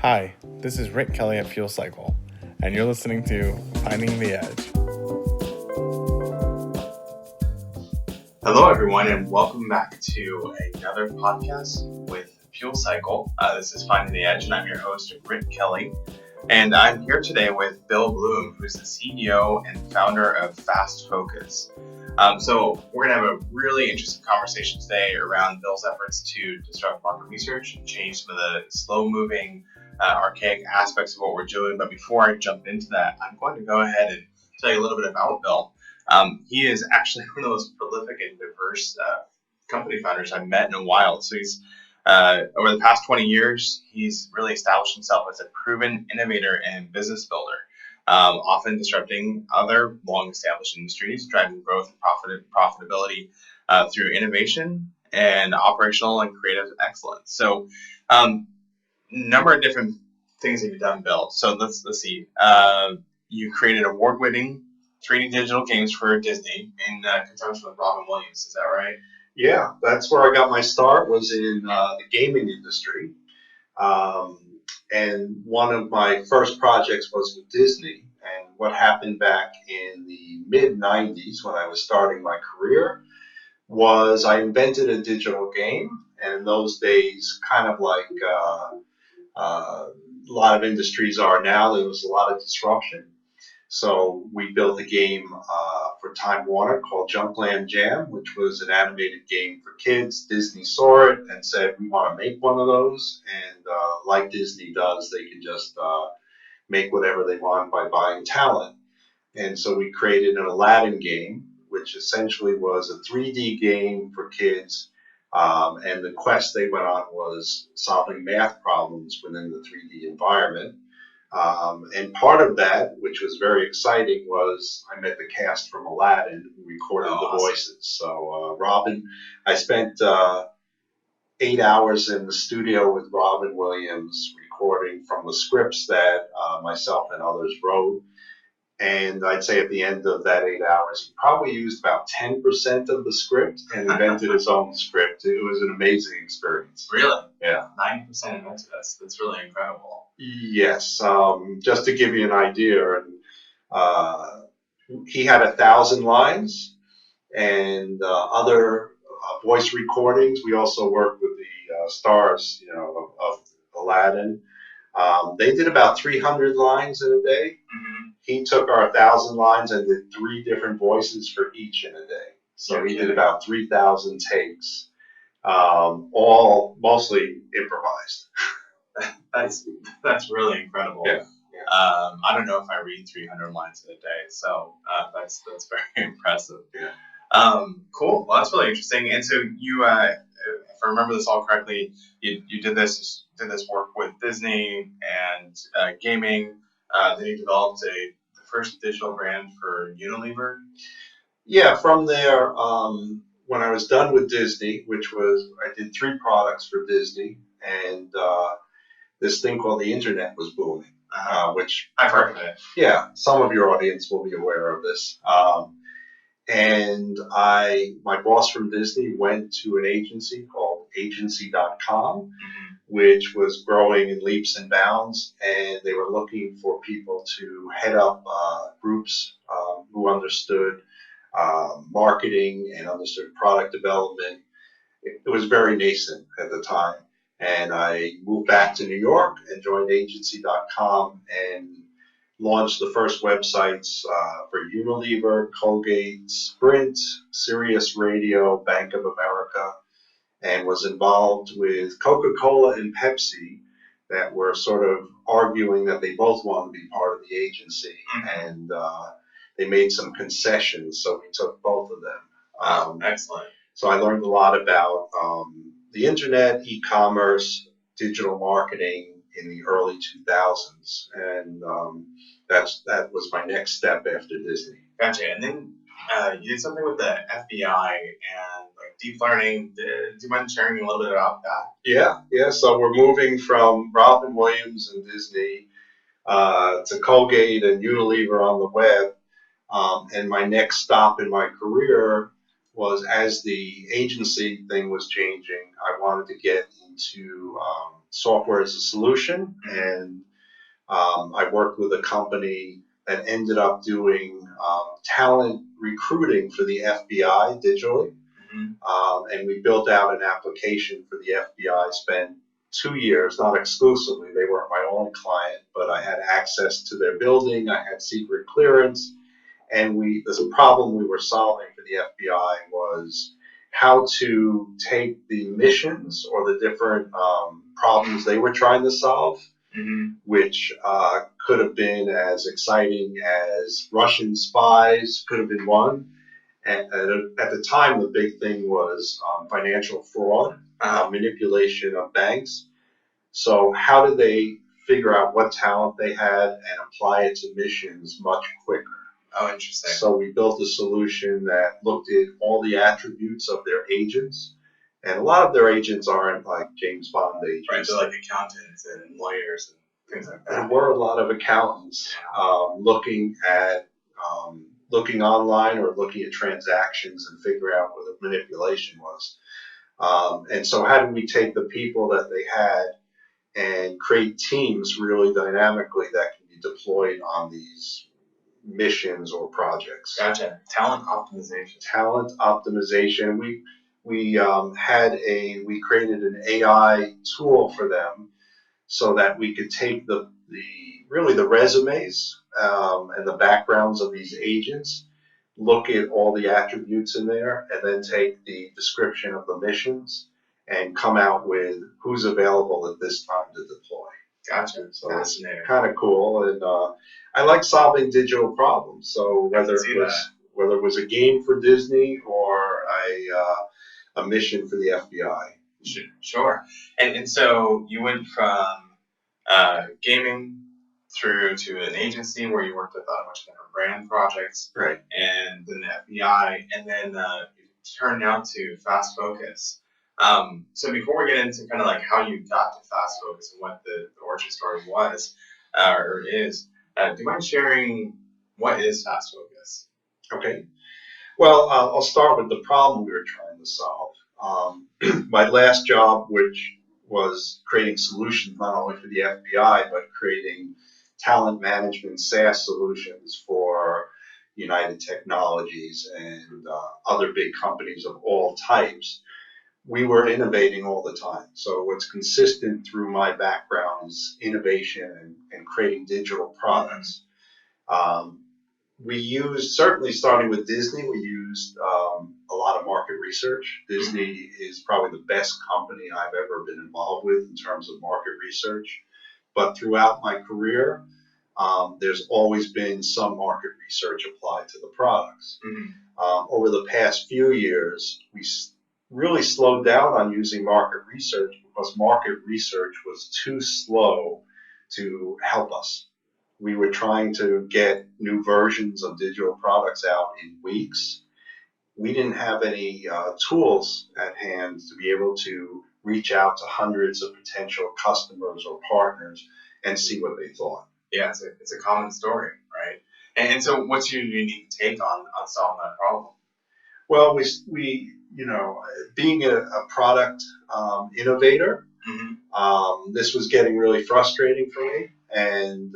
Hi, this is Rick Kelly at Fuel Cycle, and you're listening to Finding the Edge. Hello, everyone, and welcome back to another podcast with Fuel Cycle. This is Finding the Edge, and I'm your host, Rick Kelly. And I'm here today with Bill Bloom, who's the CEO and founder of Fast Focus. So we're going to have a really interesting conversation today around Bill's efforts to disrupt market research and change some of the slow-moving, archaic aspects of what we're doing. But before I jump into that, I'm going to go ahead and tell you a little bit about Bill. He is actually one of the most prolific and diverse company founders I've met in a while. So he's over the past 20 years, he's really established himself as a proven innovator and business builder, often disrupting other long-established industries, driving growth and profitability through innovation and operational and creative excellence. So, number of different things that you've done, Bill. So let's see. You created award-winning 3D digital games for Disney in conjunction with Robin Williams. Is that right? Yeah, that's where I got my start, was in the gaming industry. And one of my first projects was with Disney. And what happened back in the mid-90s when I was starting my career was I invented a digital game. And in those days, kind of like a lot of industries are now, there was a lot of disruption. So we built a game for Time Warner called Jumpland Jam, which was an animated game for kids. Disney saw it and said, we want to make one of those. And like Disney does, they can just make whatever they want by buying talent. And so we created an Aladdin game, which essentially was a 3D game for kids. And the quest they went on was solving math problems within the 3D environment. And part of that, which was very exciting, was I met the cast from Aladdin who recorded the voices. So Robin, I spent 8 hours in the studio with Robin Williams recording from the scripts that myself and others wrote. And I'd say at the end of that 8 hours, he probably used about 10% of the script and invented his own script. It was an amazing experience. Really? Yeah. 90% invented. That's really incredible. Yes. Just to give you an idea, he had 1,000 lines and other voice recordings. We also worked with the stars, of Aladdin. They did about 300 lines in a day. Mm-hmm. He took our 1,000 lines and did 3 different voices for each in a day. So he did about 3,000 takes, all mostly improvised. That's really incredible. Yeah. I don't know if I read 300 lines in a day, so that's very impressive. Yeah. Cool. Well, that's really interesting. And so you, if I remember this all correctly, you did this work with Disney and gaming. Then you developed the first digital brand for Unilever. Yeah. From there, when I was done with Disney, I did 3 products for Disney, and this thing called the internet was booming, which I've heard of it. Yeah, some of your audience will be aware of this. And my boss from Disney went to an agency called agency.com, Mm-hmm. which was growing in leaps and bounds, and they were looking for people to head up groups who understood marketing and understood product development. It was very nascent at the time. And I moved back to New York and joined agency.com and launched the first websites for Unilever, Colgate, Sprint, Sirius Radio, Bank of America, and was involved with Coca-Cola and Pepsi that were sort of arguing that they both wanted to be part of the agency. Mm-hmm. And they made some concessions, so we took both of them. Excellent. So I learned a lot about the internet, e-commerce, digital marketing in the early 2000s, and that was my next step after Disney. Gotcha. And then you did something with the FBI and like deep learning. Do you mind sharing a little bit about that? Yeah. So we're moving from Robin Williams and Disney to Colgate and Unilever on the web, and my next stop in my career was, as the agency thing was changing, I wanted to get into software as a solution, and I worked with a company that ended up doing talent recruiting for the FBI digitally. And we built out an application for the FBI, spent 2 years, not exclusively, they weren't my only client, but I had access to their building, I had secret clearance, and there's a problem we were solving for the FBI was how to take the missions or the different problems they were trying to solve, which could have been as exciting as Russian spies could have been one. And at the time, the big thing was financial fraud, manipulation of banks. So how did they figure out what talent they had and apply it to missions much quicker? Oh, interesting. So we built a solution that looked at all the attributes of their agents. And a lot of their agents aren't like James Bond agents. Right, they're like accountants and lawyers and things like that. There were a lot of accountants looking online or looking at transactions and figure out what the manipulation was. And so how did we take the people that they had and create teams really dynamically that can be deployed on these missions or projects? Gotcha. Talent optimization. Talent optimization. We created an AI tool for them so that we could take the resumes and the backgrounds of these agents, look at all the attributes in there, and then take the description of the missions and come out with who's available at this time to deploy. Gotcha. So fascinating. It's kind of cool, and I like solving digital problems. So whether it was a game for Disney or a mission for the FBI. Sure. And so you went from gaming through to an agency where you worked with a bunch of different brand projects, right? And then the FBI, and then you turned now to Fast Focus. So before we get into kind of like how you got to Fast Focus and what the origin story was or is, do you mind sharing what is Fast Focus? Okay. Well, I'll start with the problem we were trying to solve. My last job, which was creating solutions not only for the FBI, but creating talent management SaaS solutions for United Technologies and other big companies of all types. We were innovating all the time. So what's consistent through my background is innovation and creating digital products. We used, certainly starting with Disney, we used a lot of market research. Disney is probably the best company I've ever been involved with in terms of market research. But throughout my career, there's always been some market research applied to the products. Over the past few years, we really slowed down on using market research because market research was too slow to help us. We were trying to get new versions of digital products out in weeks. We didn't have any tools at hand to be able to reach out to hundreds of potential customers or partners and see what they thought. Yeah, it's a common story, right? And so what's your unique take on solving that problem? Well, we being a product innovator, this was getting really frustrating for me. And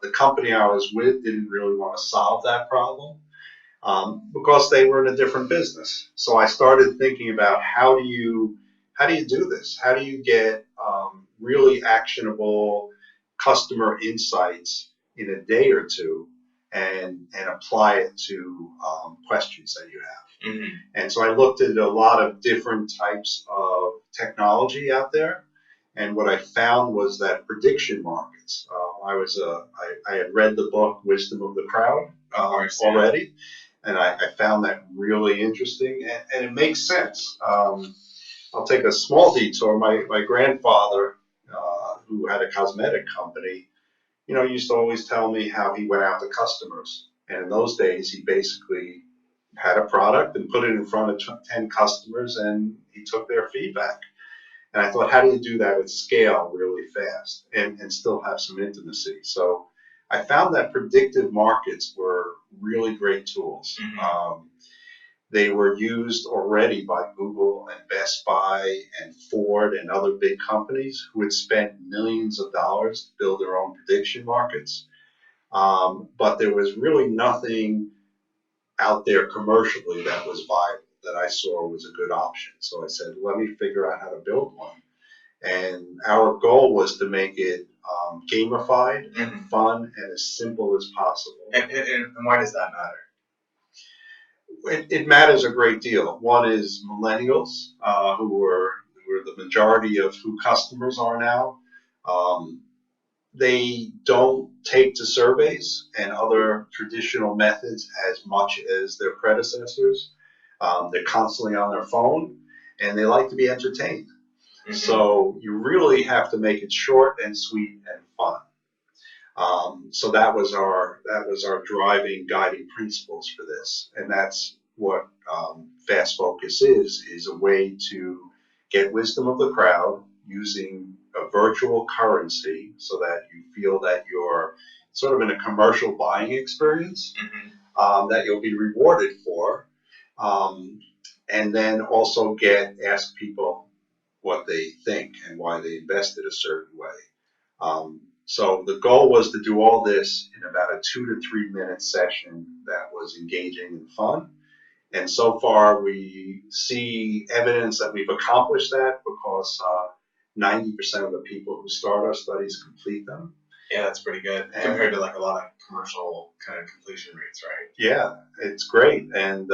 the company I was with didn't really want to solve that problem because they were in a different business. So I started thinking about how do you do this? How do you get really actionable customer insights in a day or two and apply it to questions that you have? And so I looked at a lot of different types of technology out there. And what I found was that prediction markets. I had read the book Wisdom of the Crowd already, and I found that really interesting, and it makes sense. I'll take a small detour. My grandfather, who had a cosmetic company, used to always tell me how he went out to customers, and in those days he basically had a product and put it in front of 10 customers, and he took their feedback. And I thought, how do you do that at scale really fast and still have some intimacy? So I found that predictive markets were really great tools. They were used already by Google and Best Buy and Ford and other big companies who had spent millions of dollars to build their own prediction markets. But there was really nothing out there commercially that was viable that I saw was a good option. So I said, let me figure out how to build one. And our goal was to make it gamified and fun and as simple as possible. And why does that matter? It matters a great deal. One is millennials, who are the majority of who customers are now. They don't take to surveys and other traditional methods as much as their predecessors. They're constantly on their phone, and they like to be entertained. So you really have to make it short and sweet and fun. So that was our driving guiding principles for this, and that's what Fast Focus is a way to get wisdom of the crowd using a virtual currency so that you feel that you're sort of in a commercial buying experience that you'll be rewarded for, and then also ask people what they think and why they invested a certain way. So the goal was to do all this in about a 2 to 3 minute session that was engaging and fun. And so far, we see evidence that we've accomplished that because 90% of the people who start our studies complete them. Yeah, that's pretty good compared to like a lot of commercial kind of completion rates, right? Yeah, it's great, and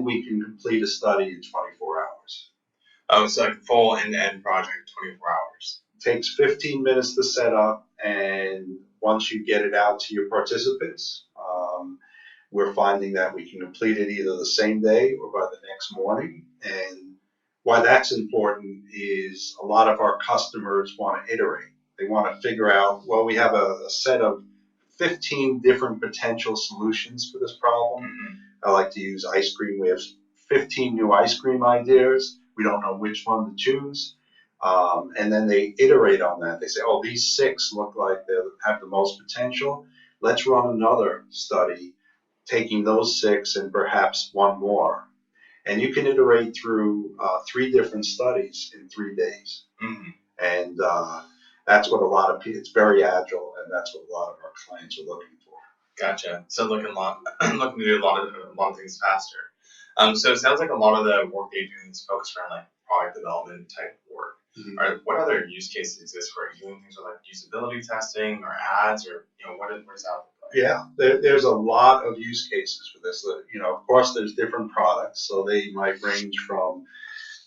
we can complete a study in 24 hours. Oh, it's like full end-to-end project, 24 hours. Takes 15 minutes to set up, and once you get it out to your participants, we're finding that we can complete it either the same day or by the next morning. And why that's important is a lot of our customers want to iterate. They want to figure out, well, we have a set of 15 different potential solutions for this problem. I like to use ice cream. We have 15 new ice cream ideas. We don't know which one to choose. And then they iterate on that. They say, oh, these 6 look like they have the most potential. Let's run another study, taking those 6 and perhaps one more. And you can iterate through 3 different studies in 3 days. And that's what a lot of people, it's very agile, and that's what a lot of our clients are looking for. Gotcha. So looking to do a lot of things faster. So it sounds like a lot of the work they do is focused around like product development type work. What other use cases exist for it? Are you doing things with like usability testing or ads, or what does that look like? Yeah, there's a lot of use cases for this. Of course, there's different products, so they might range from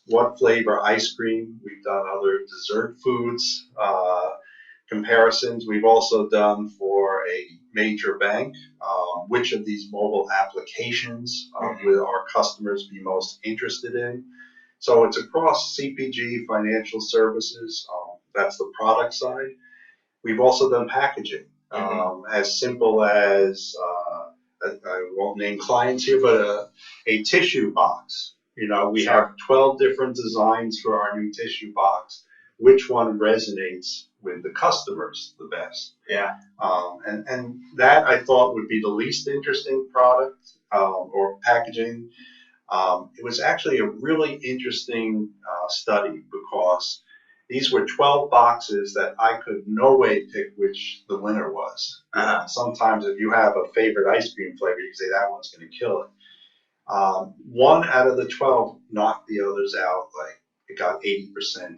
what flavor ice cream. We've done other dessert foods comparisons. We've also done for a major bank, which of these mobile applications will our customers be most interested in. So it's across CPG, financial services. That's the product side. We've also done packaging, as simple as, I won't name clients here, but a tissue box. We have 12 different designs for our new tissue box. Which one resonates with the customers the best? Yeah. And that I thought would be the least interesting product or packaging. It was actually a really interesting study because these were 12 boxes that I could no way pick which the winner was. Sometimes if you have a favorite ice cream flavor, you say that one's going to kill it. 1 out of the 12 knocked the others out. Like it got 80%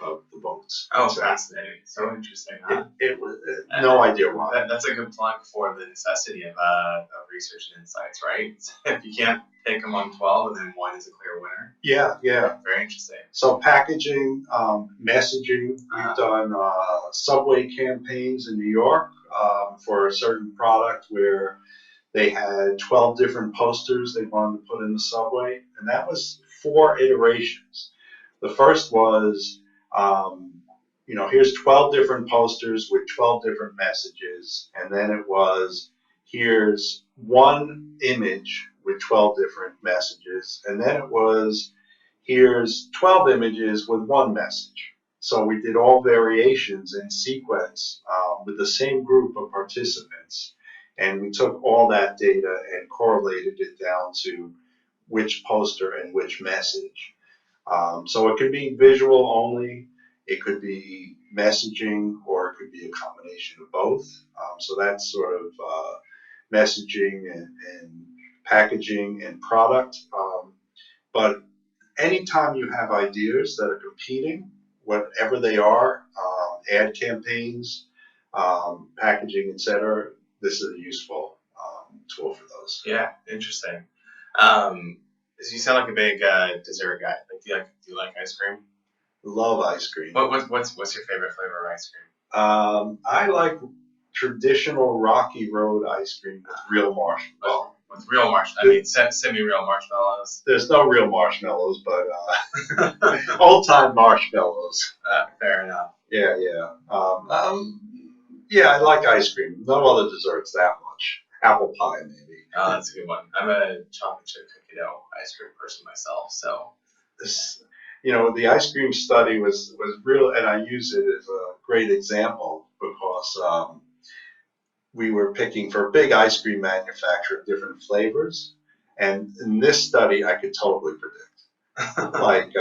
of the votes. Oh, fascinating. So interesting. Huh? It was no idea why. That's a good plug for the necessity of research and insights, right? If you can't pick among 12 and then 1 is a clear winner. Yeah. Very interesting. So packaging, messaging. We've done subway campaigns in New York for a certain product where they had 12 different posters they wanted to put in the subway, and that was 4 iterations. The first was, here's 12 different posters with 12 different messages, and then it was, here's 1 image with 12 different messages, and then it was, here's 12 images with 1 message. So we did all variations in sequence with the same group of participants, and we took all that data and correlated it down to which poster and which message. So it could be visual only, it could be messaging, or it could be a combination of both. So that's sort of messaging and packaging and product. But anytime you have ideas that are competing, whatever they are, ad campaigns, packaging, etc., this is a useful tool for those. Yeah, interesting. You sound like a big dessert guy. Like, do you like ice cream? Love ice cream. What's your favorite flavor of ice cream? I like traditional Rocky Road ice cream with real marshmallow. With real marshmallows. I mean, semi-real marshmallows. There's no real marshmallows, but old-time marshmallows. Fair enough. Yeah. Yeah, I like ice cream. No other desserts that much. Apple pie, maybe. Oh, that's a good one. I'm a chocolate chip cookie dough ice cream person myself, so. This, the ice cream study was real, and I use it as a great example because we were picking for a big ice cream manufacturer different flavors, and in this study I could totally predict. Like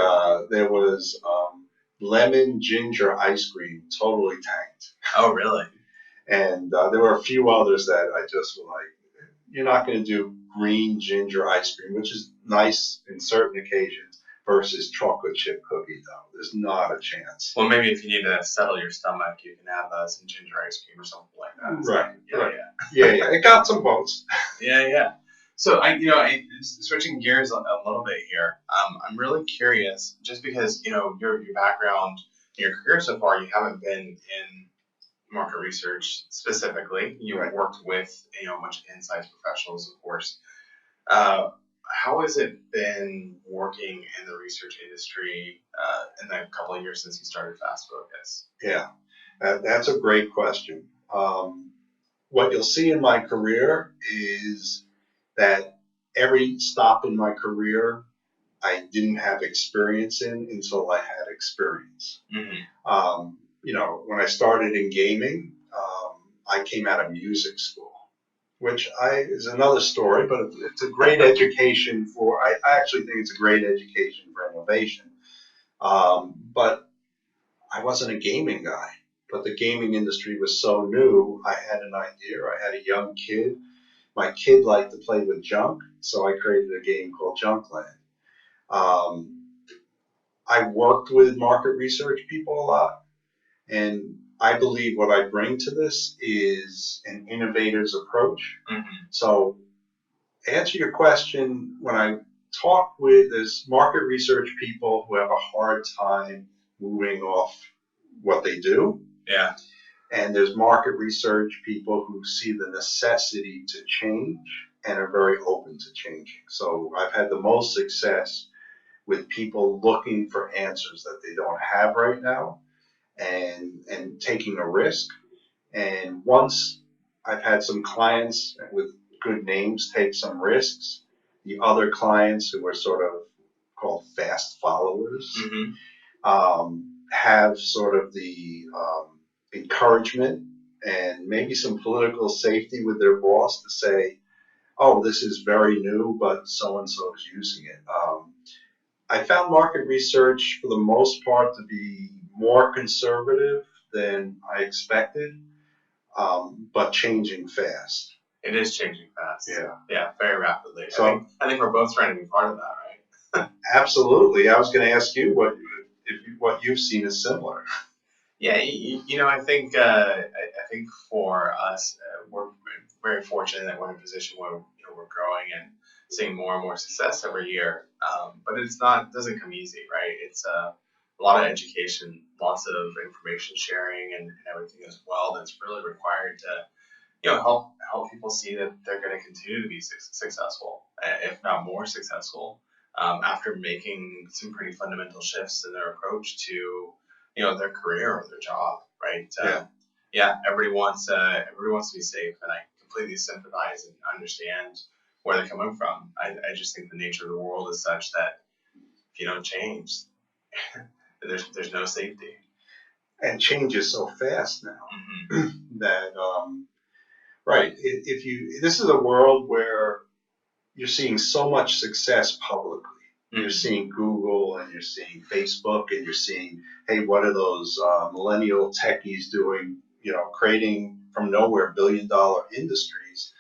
there was lemon ginger ice cream totally tanked. Oh, really? And there were a few others that I just was like, you're not going to do green ginger ice cream, which is nice in certain occasions, versus chocolate chip cookie dough. There's not a chance. Well, maybe if you need to settle your stomach, you can have some ginger ice cream or something like that. Right. So, right. Yeah. It got some votes. Yeah. So switching gears a little bit here. I'm really curious, just because your background, your career so far, you haven't been in market research specifically. You've worked with a bunch of insights professionals, of course. How has it been working in the research industry in the couple of years since you started Fast Focus? Yeah, that's a great question. What you'll see in my career is that every stop in my career I didn't have experience in until I had experience. Mm-hmm. When I started in gaming, I came out of music school, which is another story, but it's a great education I actually think it's a great education for innovation. But I wasn't a gaming guy, but the gaming industry was so new, I had an idea. I had a young kid. My kid liked to play with junk, so I created a game called Junkland. I worked with market research people a lot, and I believe what I bring to this is an innovator's approach. Mm-hmm. So, to answer your question, when I talk with this market research people who have a hard time moving off what they do, yeah, and there's market research people who see the necessity to change and are very open to changing. So I've had the most success with people looking for answers that they don't have right now, and taking a risk. And once I've had some clients with good names take some risks, the other clients who are sort of called fast followers have sort of the encouragement and maybe some political safety with their boss to say, oh, this is very new, but so-and-so is using it. I found market research for the most part to be more conservative than I expected, but changing fast. It is changing fast. Yeah, very rapidly. So I think we're both trying to be part of that, right? Absolutely. I was going to ask you what you've seen is similar. Yeah, I think for us, we're very fortunate that we're in a position where we're growing and seeing more and more success every year. But doesn't come easy, right? It's a lot of education, lots of information sharing, and everything as well that's really required to help people see that they're going to continue to be successful, if not more successful, after making some pretty fundamental shifts in their approach to their career or their job, right? Everybody wants to be safe, and I completely sympathize and understand where they're coming from. I just think the nature of the world is such that if you don't change, there's no safety. And change is so fast now Mm-hmm. that right. This is a world where you're seeing so much success publicly. You're seeing Google and you're seeing Facebook and you're seeing, hey, what are those millennial techies doing, creating from nowhere billion-dollar industries.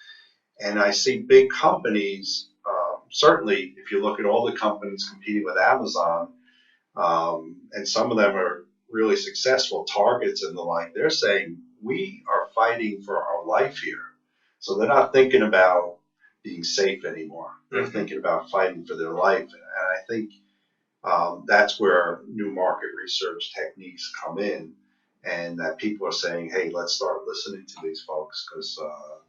And I see big companies, certainly if you look at all the companies competing with Amazon, and some of them are really successful, Targets and the like, they're saying, we are fighting for our life here. So they're not thinking about being safe anymore. They're thinking about fighting for their life. And I think that's where new market research techniques come in, and that people are saying, hey, let's start listening to these folks because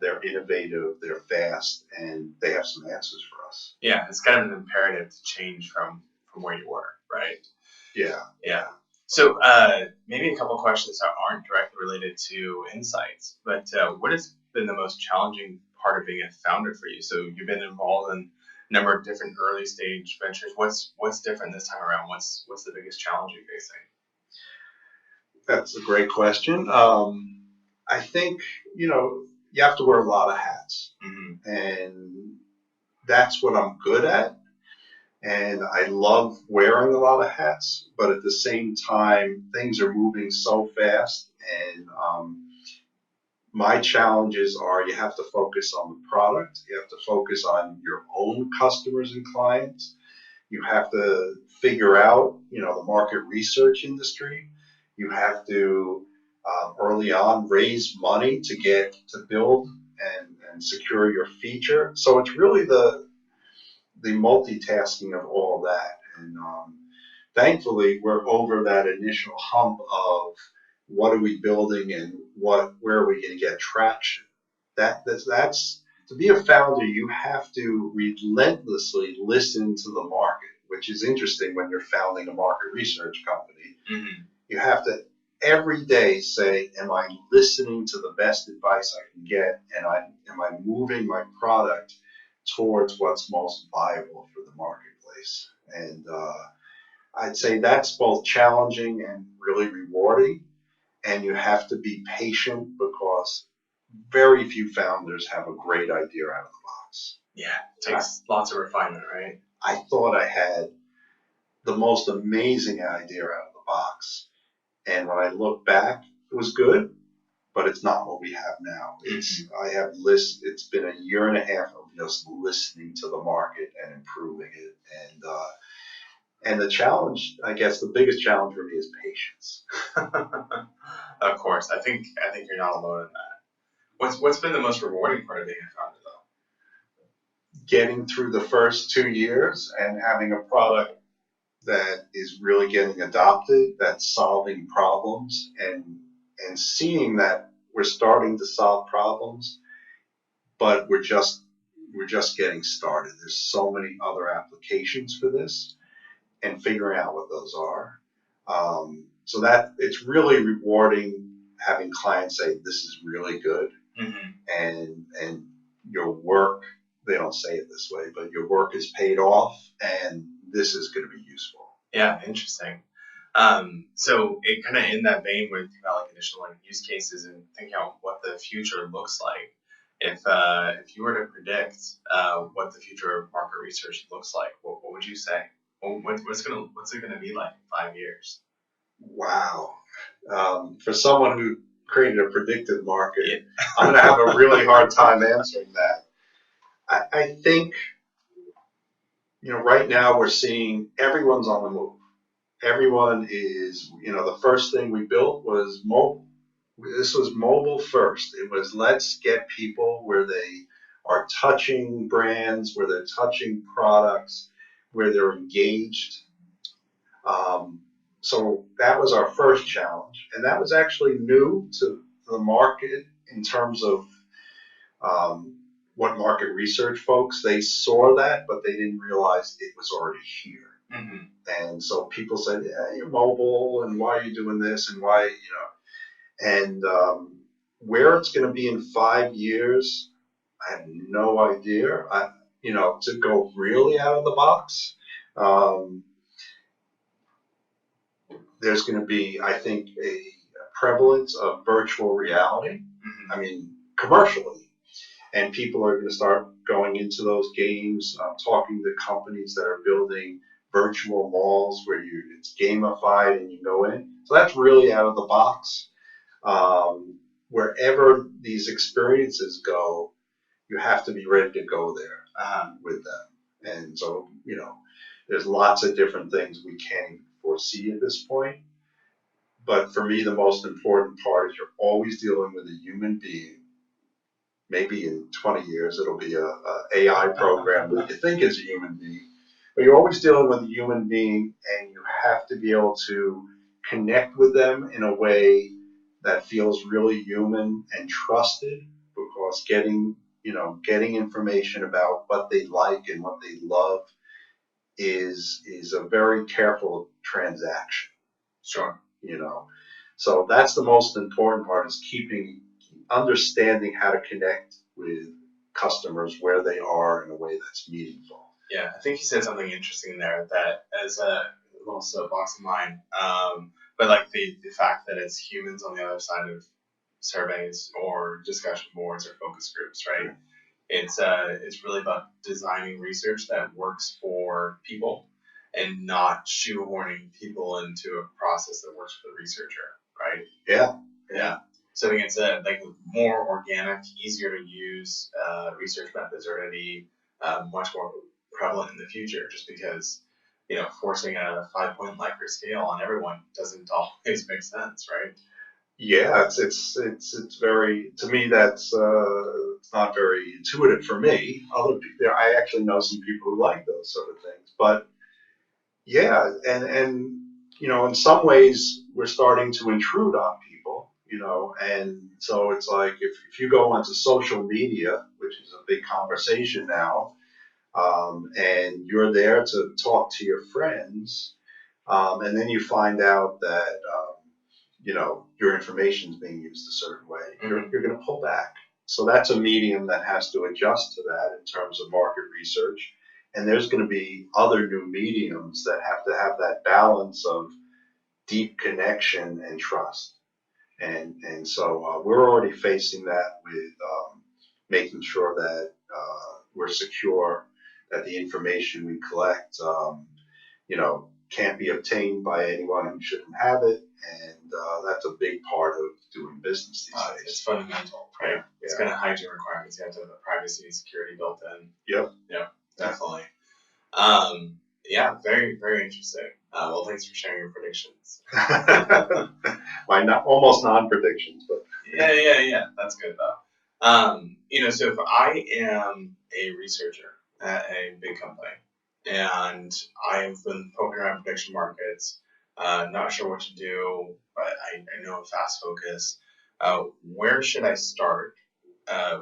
they're innovative, they're fast, and they have some answers for us. Yeah, it's kind of an imperative to change from where you were, right? Yeah. Yeah. So maybe a couple questions that aren't directly related to insights, but what has been the most challenging part of being a founder for you? So you've been involved in a number of different early stage ventures. What's different this time around? What's the biggest challenge you're facing? That's a great question. I think, you have to wear a lot of hats, and that's what I'm good at. And I love wearing a lot of hats, but at the same time, things are moving so fast. And my challenges are you have to focus on the product, you have to focus on your own customers and clients, you have to figure out, the market research industry, you have to early on raise money to build and secure your feature. So it's really the multitasking of all that. And thankfully, we're over that initial hump of what are we building and where are we going to get traction. That's to be a founder, you have to relentlessly listen to the market, which is interesting when you're founding a market research company. You have to every day say, am I listening to the best advice I can get, and am I moving my product towards what's most viable for the marketplace? And I'd say that's both challenging and really rewarding. And you have to be patient because very few founders have a great idea out of the box. Yeah, it takes lots of refinement, right? I thought I had the most amazing idea out of the box. And when I look back, it was good, but it's not what we have now. It's been a year and a half of just listening to the market and improving it. And the challenge, I guess the biggest challenge for me is patience. Of course. I think you're not alone in that. What's been the most rewarding part of being a founder though? Getting through the first 2 years and having a product that is really getting adopted, that's solving problems, and seeing that we're starting to solve problems, but we're just getting started. There's so many other applications for this, and figuring out what those are. So that it's really rewarding having clients say this is really good, and your work. They don't say it this way, but your work is paid off, and this is going to be useful. Yeah, interesting. So it kind of in that vein with like initial use cases and thinking out what the future looks like. If you were to predict what the future of market research looks like, what would you say? What's it gonna be like in 5 years? Wow. For someone who created a predictive market, I'm going to have a really hard time answering that. I think, right now we're seeing everyone's on the move. Everyone is, the first thing we built was mobile. This was mobile first. It was let's get people where they are touching brands, where they're touching products, where they're engaged. So that was our first challenge, and that was actually new to the market in terms of what market research folks, they saw that, but they didn't realize it was already here. And so people said, yeah, you're mobile, and why are you doing this, and why, and where it's going to be in 5 years, I have no idea. To go really out of the box, there's going to be, I think, a prevalence of virtual reality. I mean, commercially. And people are going to start going into those games, talking to companies that are building virtual malls where it's gamified and you go in. So that's really out of the box. Wherever these experiences go, you have to be ready to go there with them. And so, there's lots of different things we can't even foresee at this point. But for me, the most important part is you're always dealing with a human being. Maybe in 20 years, it'll be a AI program that you think is a human being. But you're always dealing with a human being, and you have to be able to connect with them in a way that feels really human and trusted, because getting information about what they like and what they love is a very careful transaction. Sure. So that's the most important part, is understanding how to connect with customers where they are in a way that's meaningful. Yeah, I think you said something interesting there that as a little soapbox of mine, but like the fact that it's humans on the other side of surveys or discussion boards or focus groups, right? It's really about designing research that works for people and not shoehorning people into a process that works for the researcher, right? Yeah. So I think it's like more organic, easier to use research methods are going to be much more prevalent in the future, just because forcing a 5-point Likert scale on everyone doesn't always make sense, right? Yeah, it's very, to me, that's it's not very intuitive for me. Other people, I actually know some people who like those sort of things, but yeah, and in some ways we're starting to intrude on people, and so it's like if you go onto social media, which is a big conversation now, and you're there to talk to your friends, and then you find out that your information is being used a certain way, you're going to pull back. So that's a medium that has to adjust to that in terms of market research. And there's going to be other new mediums that have to have that balance of deep connection and trust. And so we're already facing that with making sure that we're secure, that the information we collect, can't be obtained by anyone who shouldn't have it. And that's a big part of doing business these days. It's fundamental, right? Yeah. It's going to hygiene requirements. You have to have the privacy and security built in. Yep, definitely. Yeah, very, very interesting. Well, thanks for sharing your predictions. My almost non-predictions, but Yeah. That's good though. So if I am a researcher at a big company and I've been poking around prediction markets, not sure what to do, but I know fast focus. Where should I start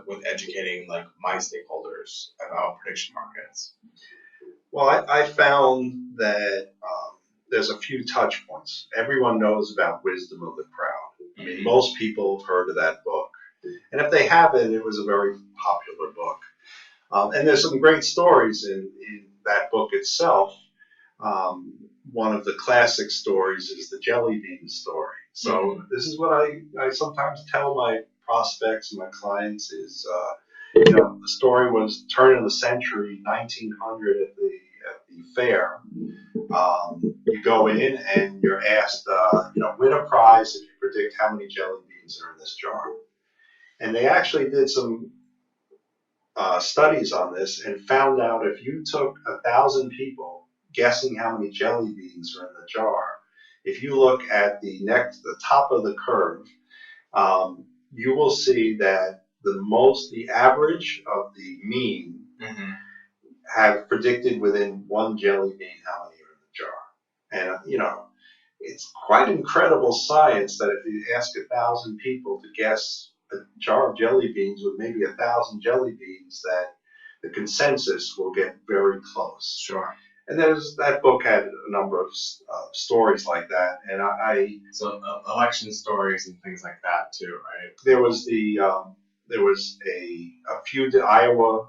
with educating like my stakeholders about prediction markets? well, I found that there's a few touch points. Everyone knows about Wisdom of the Crowd. I mean, most people have heard of that book. And if they haven't, it was a very popular book. And there's some great stories in that book itself. One of the classic stories is the jelly bean story. So this is what I sometimes tell my prospects and my clients is, the story was turn of the century, 1900 at the fair. You go in and you're asked, win a prize if you predict how many jelly beans are in this jar. And they actually did some studies on this and found out if you took 1,000 people guessing how many jelly beans are in the jar, if you look at the top of the curve, you will see that the average of the mean have predicted within one jelly bean how many are in the jar. And, it's quite incredible science that if you ask 1,000 people to guess a jar of jelly beans with maybe 1,000 jelly beans, that the consensus will get very close. Sure. And that book had a number of stories like that, and so election stories and things like that too, right? There was the Iowa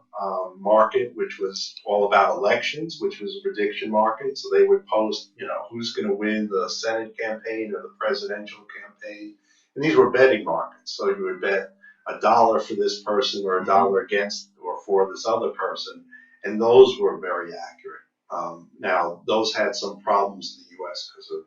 market, which was all about elections, which was a prediction market. So they would post, who's going to win the Senate campaign or the presidential campaign, and these were betting markets. So you would bet $1 for this person or $1 against or for this other person, and those were very accurate. Now, those had some problems in the U.S. because of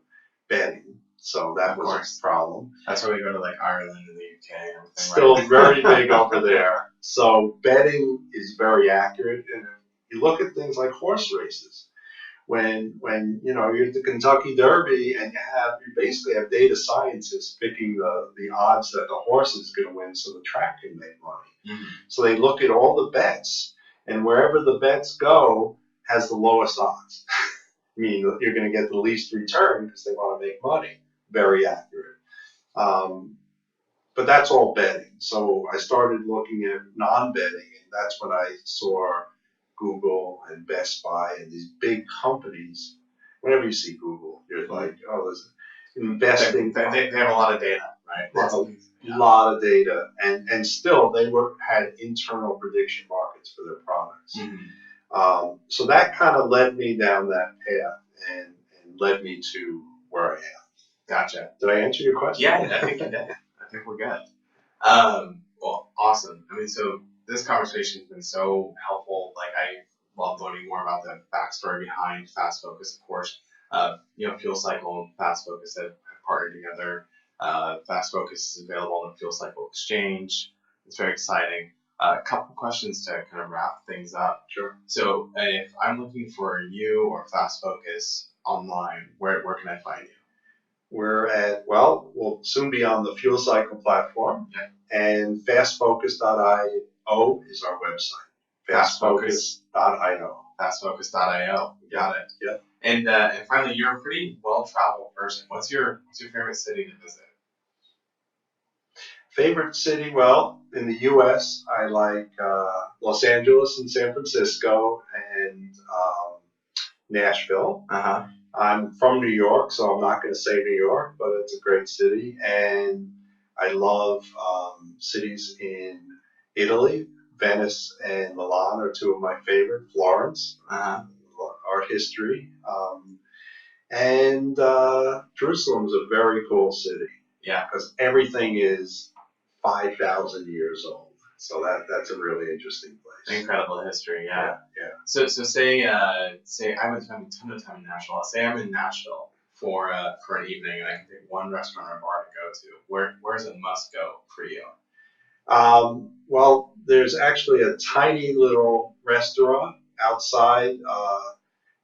betting, so that was a problem. That's why we go to like Ireland and the UK and everything. Still right? very big over there. So betting is very accurate, and if you look at things like horse races. When you're at the Kentucky Derby and you basically have data scientists picking the odds that the horse is going to win so the track can make money. So they look at all the bets, and wherever the bets go has the lowest odds. Meaning you're going to get the least return because they want to make money. Very accurate. But that's all betting. So I started looking at non-betting, and that's when I saw Google and Best Buy and these big companies. Whenever you see Google, you're like, oh, there's investing. They have a lot of data, right? A lot of data, and still they had internal prediction markets for their products. So that kind of led me down that path and led me to where I am. Gotcha. Did I answer your question? Yeah, I think you did. I think we're good. Well, awesome. I mean, so this conversation has been so helpful. Like, I love learning more about the backstory behind Fast Focus, of course. Fuel Cycle and Fast Focus have partnered together. Fast Focus is available on the Fuel Cycle Exchange. It's very exciting. A couple questions to kind of wrap things up. Sure. So, if I'm looking for you or Fast Focus online, where can I find you? We'll soon be on the Fuel Cycle platform, and fastfocus.io is our website. Fastfocus.io. Fastfocus.io. Got it. Yeah. And finally, you're a pretty well-traveled person. What's your favorite city to visit? Favorite city? Well, in the U.S., I like Los Angeles and San Francisco and Nashville. I'm from New York, so I'm not going to say New York, but it's a great city. And I love cities in Italy. Venice and Milan are two of my favorite. Florence, art history. And Jerusalem is a very cool city. Yeah. Because everything is 5,000 years old. So that's a really interesting place. Incredible history, yeah. Yeah. So say I haven't spent a ton of time in Nashville. Say I'm in Nashville for an evening, and I can pick one restaurant or bar to go to. Where's a must go for you? Well, there's actually a tiny little restaurant outside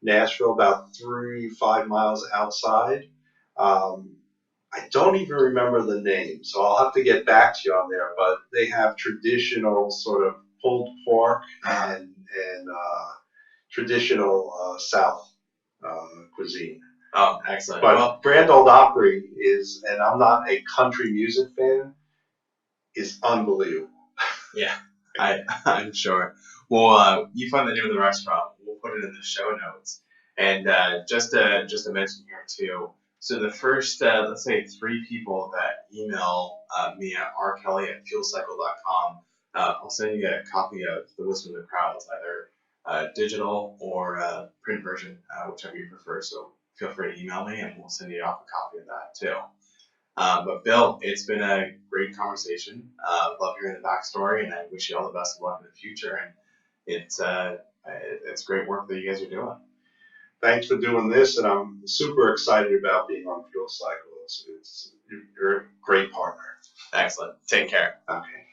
Nashville, about 5 miles outside. I don't even remember the name, so I'll have to get back to you on there. But they have traditional sort of pulled pork and traditional South cuisine. Oh, excellent. But Grand Ole Opry is, and I'm not a country music fan, is unbelievable. Yeah, I'm sure. Well, you find the name of the restaurant. We'll put it in the show notes. And just to mention here too. So the first, let's say 3 people that email me at rkelly@fuelcycle.com, I'll send you a copy of The Wisdom of the Crowds, either digital or print version, whichever you prefer. So feel free to email me, and we'll send you off a copy of that too. But Bill, it's been a great conversation. Love hearing the backstory, and I wish you all the best of luck in the future. And it's great work that you guys are doing. Thanks for doing this, and I'm super excited about being on Fuel Cycle. You're a great partner. Excellent. Take care. Okay.